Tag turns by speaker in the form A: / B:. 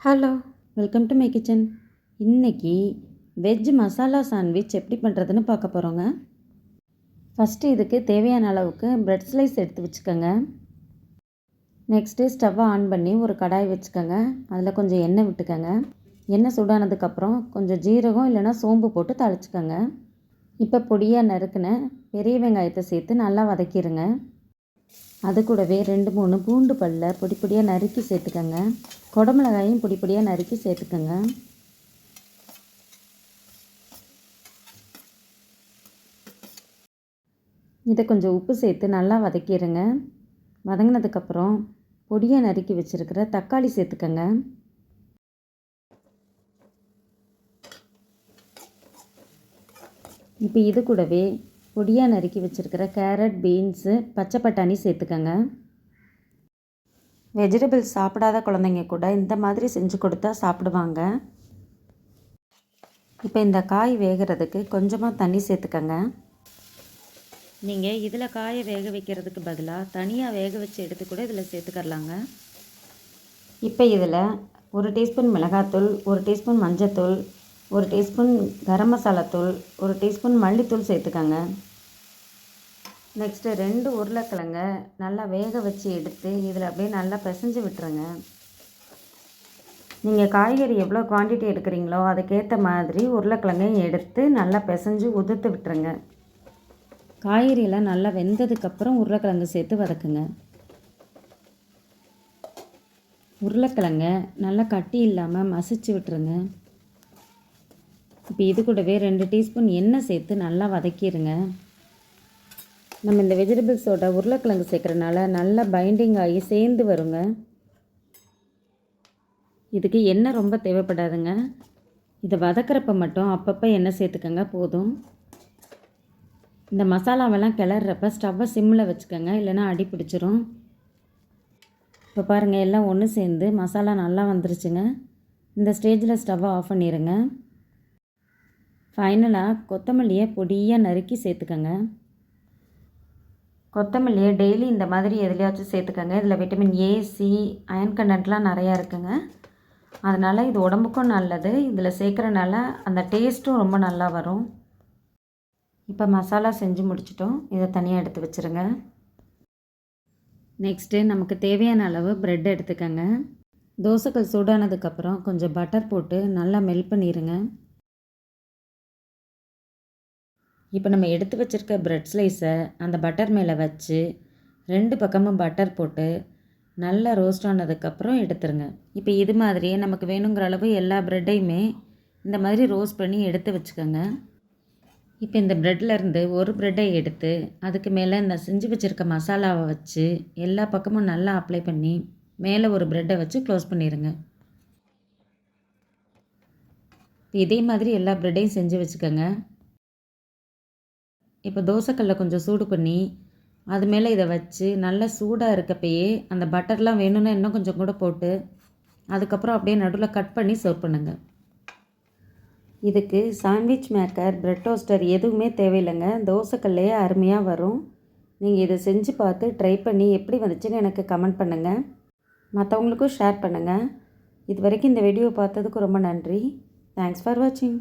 A: Hello, welcome to my kitchen. இன்றைக்கி veg masala sandwich எப்படி பண்ணுறதுன்னு பார்க்க போகிறோங்க. ஃபஸ்ட்டு இதுக்கு தேவையான அளவுக்கு ப்ரெட் ஸ்லைஸ் எடுத்து வச்சுக்கோங்க. நெக்ஸ்ட்டு ஸ்டவ்வை ஆன் பண்ணி ஒரு கடாய் வச்சுக்கோங்க. அதில் கொஞ்சம் எண்ணெய் விட்டுக்கோங்க. எண்ணெய் சூடானதுக்கப்புறம் கொஞ்சம் ஜீரகம் இல்லைனா சோம்பு போட்டு தாளிச்சுக்கோங்க. இப்போ பொடியாக நறுக்கின பெரிய வெங்காயத்தை சேர்த்து நல்லா வதக்கிடுங்க. அது கூடவே 2-3 பூண்டு பல்லை பொடி பொடியாக நறுக்கி சேர்த்துக்கோங்க. குடமிளகாயும் பொடி பொடியாக நறுக்கி சேர்த்துக்கோங்க. இதை கொஞ்சம் உப்பு சேர்த்து நல்லா வதக்கிடுங்க. வதங்கினதுக்கப்புறம் பொடியாக நறுக்கி வச்சுருக்கிற தக்காளி சேர்த்துக்கோங்க. இப்போ இது கூடவே பொடியாக நறுக்கி வச்சுருக்கிற கேரட், பீன்ஸு, பச்சை பட்டாணி சேர்த்துக்கோங்க. வெஜிடபிள்ஸ் சாப்பிடாத குழந்தைங்க கூட இந்த மாதிரி செஞ்சு கொடுத்தா சாப்பிடுவாங்க. இப்போ இந்த காய் வேகிறதுக்கு கொஞ்சமாக தண்ணி சேர்த்துக்கோங்க. நீங்கள் இதில் காயை வேக வைக்கிறதுக்கு பதிலாக தனியாக வேக வச்சு எடுத்து கூட இதில் சேர்த்துக்கரலாங்க. இப்போ இதில் 1 டீஸ்பூன் மிளகாத்தூள், 1 டீஸ்பூன் மஞ்சத்தூள், 1 டீஸ்பூன் கரம் மசாலாத்தூள், 1 டீஸ்பூன் மல்லித்தூள் சேர்த்துக்கோங்க. நெக்ஸ்ட்டு 2 உருளைக்கிழங்க நல்லா வேக வச்சு எடுத்து இதில் அப்படியே நல்லா பிசைஞ்சு விட்டுருங்க. நீங்கள் காய்கறி எவ்வளோ குவான்டிட்டி எடுக்கிறீங்களோ அதுக்கேற்ற மாதிரி உருளைக்கிழங்கையும் எடுத்து நல்லா பிசைஞ்சு உதுத்து விட்டுருங்க. காய்கறியெல்லாம் நல்லா வெந்ததுக்கப்புறம் உருளைக்கிழங்கு சேர்த்து வதக்குங்க. உருளைக்கிழங்க நல்லா கட்டி இல்லாமல் மசிச்சு விட்டுருங்க. இப்போ இது கூடவே 2 டீஸ்பூன் எண்ணெய் சேர்த்து நல்லா வதக்கிடுங்க. நம்ம இந்த வெஜிடபிள்ஸோட உருளைக்கிழங்கு சேர்க்குறனால நல்லா பைண்டிங் ஆகி சேர்ந்து வருங்க. இதுக்கு எண்ணெய் ரொம்ப தேவைப்படாதுங்க. இதை வதக்கிறப்ப மட்டும் அப்பப்போ எண்ணெய் சேர்த்துக்கங்க போதும். இந்த மசாலாவெல்லாம் கிளறப்ப ஸ்டவ்வை சிம்மில் வச்சுக்கோங்க, இல்லைனா அடி பிடிச்சிரும். இப்போ பாருங்கள், எல்லாம் ஒன்று சேர்ந்து மசாலா நல்லா வந்துருச்சுங்க. இந்த ஸ்டேஜில் ஸ்டவ்வை ஆஃப் பண்ணிடுங்க. ஃபைனலாக கொத்தமல்லியை பொடியாக நறுக்கி சேர்த்துக்கோங்க. கொத்தமல்லியை டெய்லி இந்த மாதிரி எதுலையாச்சும் சேர்த்துக்கோங்க. இதில் விட்டமின் ஏ, சி, அயன் கண்டென்ட்லாம் நிறையா இருக்குங்க. அதனால் இது உடம்புக்கும் நல்லது. இதில் சேர்க்குறனால அந்த டேஸ்ட்டும் ரொம்ப நல்லா வரும். இப்போ மசாலா செஞ்சு முடிச்சிட்டோம். இதை தனியாக எடுத்து வச்சுருங்க. நெக்ஸ்ட்டு நமக்கு தேவையான அளவு ப்ரெட் எடுத்துக்கோங்க. தோசைக்கல் சூடானதுக்கப்புறம் கொஞ்சம் பட்டர் போட்டு நல்லா மெல்ட் பண்ணிடுங்க. இப்போ நம்ம எடுத்து வச்சுருக்க ப்ரெட் ஸ்லைஸை அந்த பட்டர் மேலே வச்சு 2 பக்கமும் பட்டர் போட்டு நல்லா ரோஸ்ட் ஆனதுக்கப்புறம் எடுத்துருங்க. இப்போ இது மாதிரியே நமக்கு வேணுங்கிற அளவு எல்லா ப்ரெட்டையுமே இந்த மாதிரி ரோஸ்ட் பண்ணி எடுத்து வச்சுக்கோங்க. இப்போ இந்த ப்ரெட்லேருந்து ஒரு ப்ரெட்டை எடுத்து அதுக்கு மேலே இந்த செஞ்சு வச்சுருக்க மசாலாவை வச்சு எல்லா பக்கமும் நல்லா அப்ளை பண்ணி மேலே ஒரு ப்ரெட்டை வச்சு க்ளோஸ் பண்ணிடுங்க. இதே மாதிரி எல்லா ப்ரெட்டையும் செஞ்சு வச்சுக்கோங்க. இப்போ தோசைக்கல்ல கொஞ்சம் சூடு பண்ணி அது மேலே இதை வச்சு நல்லா சூடாக இருக்கப்பயே அந்த பட்டர்லாம் வேணும்னா இன்னும் கொஞ்சம் கூட போட்டு அதுக்கப்புறம் அப்படியே நடுவில் கட் பண்ணி சர்வ் பண்ணுங்கள். இதுக்கு சாண்ட்விச் மேக்கர், ப்ரெட் டோஸ்டர் எதுவுமே தேவையில்லைங்க. தோசைக்கல்லையே அருமையாக வரும். நீங்கள் இதை செஞ்சு பார்த்து ட்ரை பண்ணி எப்படி வந்துச்சுன்னு எனக்கு கமெண்ட் பண்ணுங்கள். மற்றவங்களுக்கும் ஷேர் பண்ணுங்கள். இது வரைக்கும் இந்த வீடியோ பார்த்ததுக்கு ரொம்ப நன்றி. தேங்க்ஸ் ஃபார் வாட்சிங்.